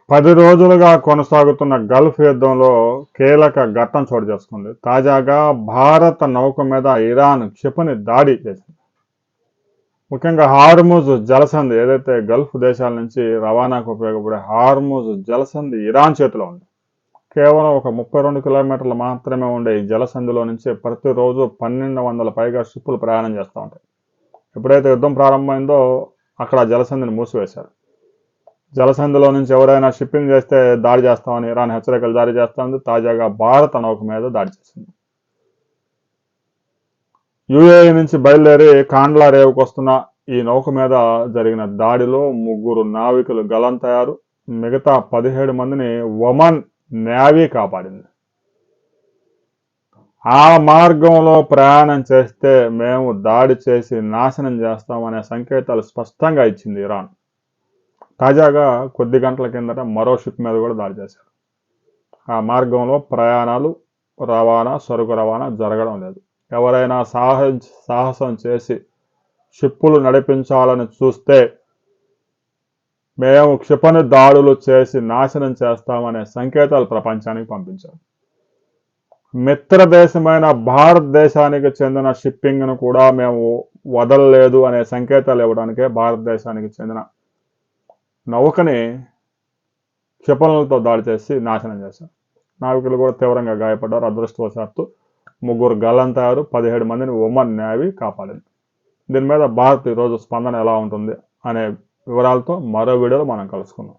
10 రోజులుగా కొనసాగుతున్న గల్ఫ్ యుద్ధంలో కీలక ఘట్టం చోటు చేసుకుంది. తాజాగా భారత నౌక మీద ఇరాన్ క్షిపణి దాడి చేసింది. ముఖ్యంగా హార్ముజ్ జలసంధి, ఏదైతే గల్ఫ్ దేశాల నుంచి రవాణాకు ఉపయోగపడే హార్ముజ్ జలసంధి ఇరాన్ చేతిలో ఉంది. కేవలం ఒక 32 కిలోమీటర్లు మాత్రమే ఉండే ఈ జలసంధిలో నుంచి ప్రతిరోజు 1200 పైగా షిప్పులు ప్రయాణం చేస్తూ ఉంటాయి. ఎప్పుడైతే యుద్ధం ప్రారంభమైందో అక్కడ జలసంధిని మూసివేశారు. జలసంధిలో నుంచి ఎవరైనా షిప్పింగ్ చేస్తే దాడి చేస్తామని ఇరాన్ హెచ్చరికలు జారీ చేస్తోంది. తాజాగా భారత నౌక మీద దాడి చేసింది. యుఏఈ నుంచి బయలుదేరి కాండ్లా రేవుకు వస్తున్న ఈ నౌక మీద జరిగిన దాడిలో 3 నావికులు గల్లంతయ్యారు. మిగతా 17 మందిని ఒమన్ నేవీ కాపాడింది. ఆ మార్గంలో ప్రయాణం చేస్తే మేము దాడి చేసి నాశనం చేస్తామనే సంకేతాలు స్పష్టంగా ఇచ్చింది ఇరాన్. తాజాగా కొద్ది గంటల కిందట మరో షిప్ మీద కూడా దాడి చేశారు. ఆ మార్గంలో ప్రయాణాలు, రవాణా, సరుకు రవాణా జరగడం లేదు. ఎవరైనా సాహసం చేసి షిప్పులు నడిపించాలని చూస్తే మేము క్షిపణి దాడులు చేసి నాశనం చేస్తామనే సంకేతాలు ప్రపంచానికి పంపించారు. మిత్ర దేశమైన భారతదేశానికి చెందిన షిప్పింగ్ను కూడా మేము వదలలేదు అనే సంకేతాలు ఇవ్వడానికే భారతదేశానికి చెందిన నౌకని క్షిపణులతో దాడి చేసి నాశనం చేశారు. నావికులు కూడా తీవ్రంగా గాయపడ్డారు. అదృష్టవశాత్తు 3 గల్లంతయ్యారు. 17 మందిని ఒమన్ నేవీ కాపాడింది. దీని మీద భారత్ ఈరోజు స్పందన ఎలా ఉంటుంది అనే వివరాలతో మరో వీడియోలో మనం కలుసుకుందాం.